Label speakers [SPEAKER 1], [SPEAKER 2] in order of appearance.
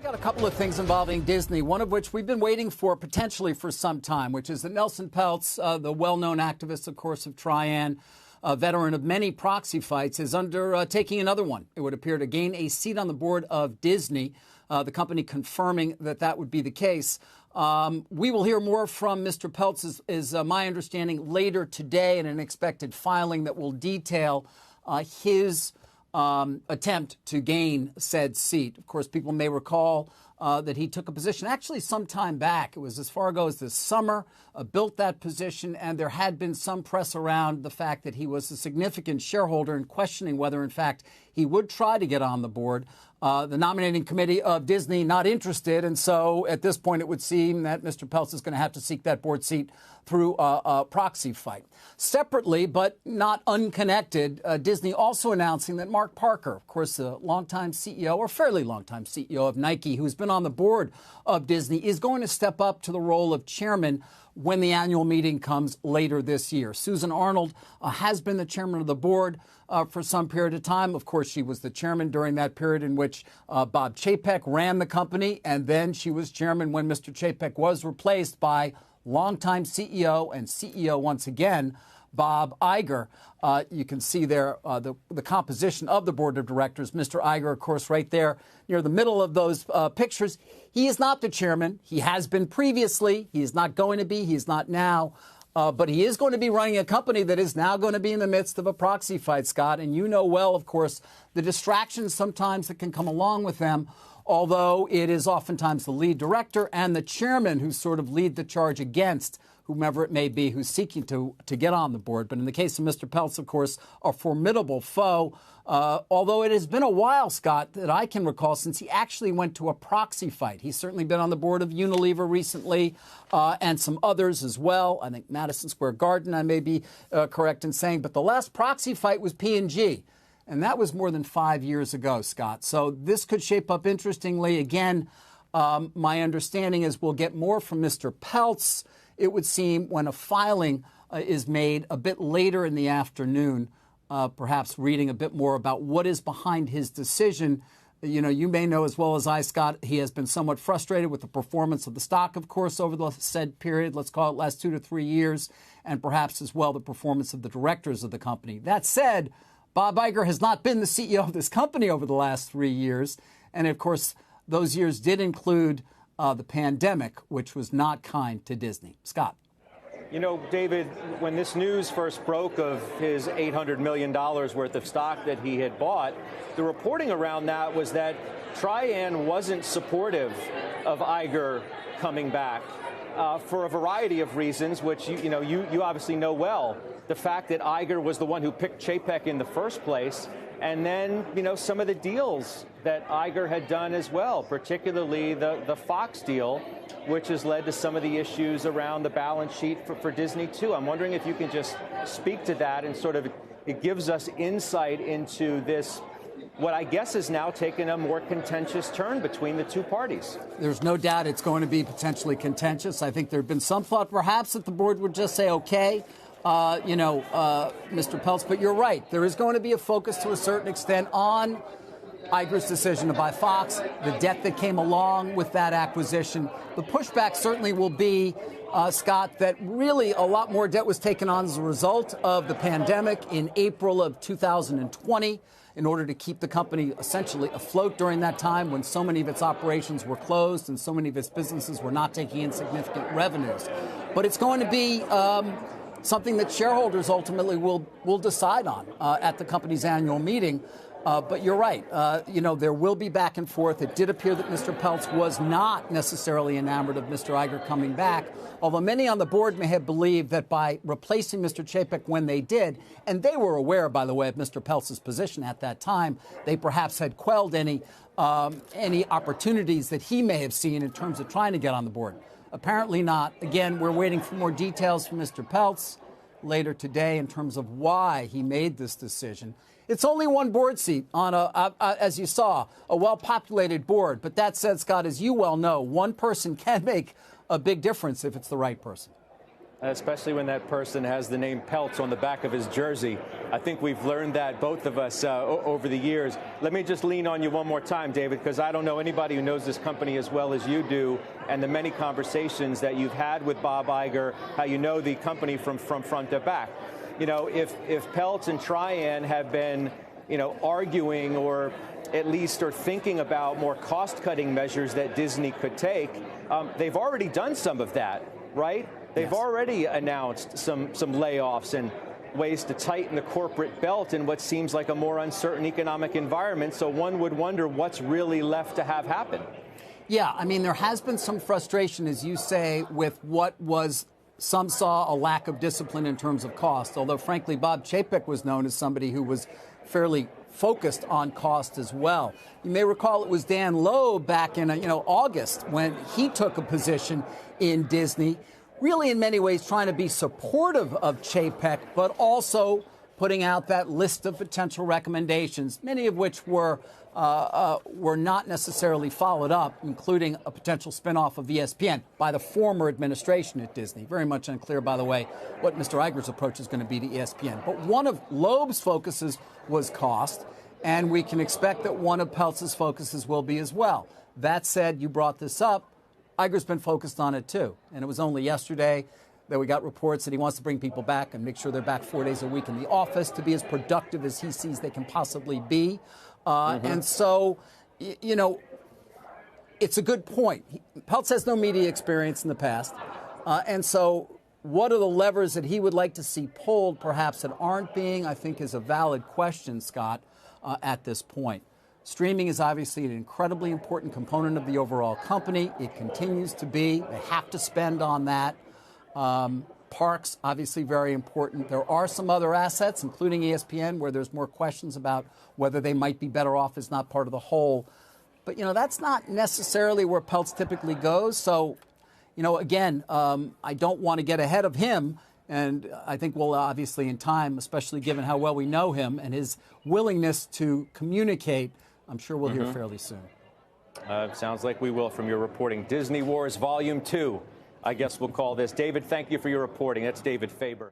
[SPEAKER 1] Got a couple of things involving Disney, one of which we've been waiting for potentially for some time, which is that Nelson Peltz, the well-known activist, of course, of Trian, a veteran of many proxy fights, is undertaking another one. It would appear to gain a seat on the board of Disney, the company confirming that that would be the case. We will hear more from Mr. Peltz, is my understanding, later today in an expected filing that will detail his attempt to gain said seat. Of course, people may recall that he took a position actually some time back. It was as far ago as this summer, built that position, and there had been some press around the fact that he was a significant shareholder and questioning whether, in fact, he would try to get on the board. The nominating committee of Disney not interested, and so at this point it would seem that Mr. Peltz is going to have to seek that board seat through a proxy fight. Separately, but not unconnected, Disney also announcing that Mark Parker, of course, the longtime CEO, or fairly longtime CEO of Nike, who's been on the board of Disney, is going to step up to the role of chairman when the annual meeting comes later this year. Susan Arnold has been the chairman of the board for some period of time. Of course, she was the chairman during that period in which Bob Chapek ran the company, and then she was chairman when Mr. Chapek was replaced by longtime CEO and CEO once again, Bob Iger. You can see there the composition of the board of directors. Mr. Iger, of course, right there near the middle of those pictures. He is not the chairman. He has been previously. He is not going to be. He is not now. But he is going to be running a company that is now going to be in the midst of a proxy fight, Scott. And you know well, of course, the distractions sometimes that can come along with them, although it is oftentimes the lead director and the chairman who sort of lead the charge against whomever it may be who's seeking to get on the board. But in the case of Mr. Peltz, of course, a formidable foe, although it has been a while, Scott, that I can recall since he actually went to a proxy fight. He's certainly been on the board of Unilever recently and some others as well. I think Madison Square Garden, I may be correct in saying. But the last proxy fight was P&G. And that was more than 5 years ago, Scott. So this could shape up interestingly. Again, my understanding is we'll get more from Mr. Peltz, it would seem, when a filing is made a bit later in the afternoon, perhaps reading a bit more about what is behind his decision. You know, you may know as well as I, Scott, he has been somewhat frustrated with the performance of the stock, of course, over the said period, let's call it last 2 to 3 years, and perhaps as well the performance of the directors of the company. That said, Bob Iger has not been the CEO of this company over the last 3 years. And, of course, those years did include the pandemic, which was not kind to Disney. Scott.
[SPEAKER 2] You know, David, when this news first broke of his $800 million worth of stock that he had bought, the reporting around that was that Trian wasn't supportive of Iger coming back for a variety of reasons, which, you obviously know well. The fact that Iger was the one who picked Chapek in the first place, and then, some of the deals that Iger had done as well, particularly the Fox deal, which has led to some of the issues around the balance sheet for Disney, too. I'm wondering if you can just speak to that and sort of, it gives us insight into this, what I guess is now taken a more contentious turn between the two parties.
[SPEAKER 1] There's no doubt it's going to be potentially contentious. I think there had been some thought perhaps that the board would just say, okay, Mr. Peltz, but you're right. There is going to be a focus to a certain extent on Iger's decision to buy Fox, the debt that came along with that acquisition. The pushback certainly will be, Scott, that really a lot more debt was taken on as a result of the pandemic in April of 2020 in order to keep the company essentially afloat during that time when so many of its operations were closed and so many of its businesses were not taking in significant revenues. But it's going to be something that shareholders ultimately will decide on at the company's annual meeting. But you're right. There will be back and forth. It did appear that Mr. Peltz was not necessarily enamored of Mr. Iger coming back, although many on the board may have believed that by replacing Mr. Chapek when they did, and they were aware, by the way, of Mr. Peltz's position at that time, they perhaps had quelled any opportunities that he may have seen in terms of trying to get on the board. Apparently not. Again, we're waiting for more details from Mr. Peltz later today in terms of why he made this decision. It's only one board seat on as you saw, a well-populated board. But that said, Scott, as you well know, one person can make a big difference if it's the right person.
[SPEAKER 2] Especially when that person has the name Peltz on the back of his jersey. I think we've learned that, both of us, over the years. Let me just lean on you one more time, David, because I don't know anybody who knows this company as well as you do, and the many conversations that you've had with Bob Iger, how you know the company from front to back. You know, if Peltz and Trian have been, you know, arguing or at least are thinking about more cost-cutting measures that Disney could take, they've already done some of that, right? They've already announced some layoffs and ways to tighten the corporate belt in what seems like a more uncertain economic environment. So one would wonder what's really left to have happen.
[SPEAKER 1] Yeah, I mean, there has been some frustration, as you say, with what was, some saw a lack of discipline in terms of cost, although, frankly, Bob Chapek was known as somebody who was fairly focused on cost as well. You may recall it was Dan Loeb back in August when he took a position in Disney, really in many ways trying to be supportive of Chapek, but also putting out that list of potential recommendations, many of which were not necessarily followed up, including a potential spinoff of ESPN by the former administration at Disney. Very much unclear, by the way, what Mr. Iger's approach is going to be to ESPN. But one of Loeb's focuses was cost, and we can expect that one of Peltz's focuses will be as well. That said, you brought this up. Iger's been focused on it, too. And it was only yesterday that we got reports that he wants to bring people back and make sure they're back 4 days a week in the office to be as productive as he sees they can possibly be. And so, you know, it's a good point. Peltz has no media experience in the past. And so what are the levers that he would like to see pulled, perhaps, that aren't being, I think, is a valid question, Scott, at this point. Streaming is obviously an incredibly important component of the overall company. It continues to be. They have to spend on that. Parks, obviously very important. There are some other assets, including ESPN, where there's more questions about whether they might be better off as not part of the whole. But, you know, that's not necessarily where Peltz typically goes. So, you know, again, I don't want to get ahead of him. And I think we'll obviously in time, especially given how well we know him and his willingness to communicate, I'm sure we'll hear fairly soon.
[SPEAKER 2] Sounds like we will from your reporting. Disney Wars Volume 2, I guess we'll call this. David, thank you for your reporting. That's David Faber.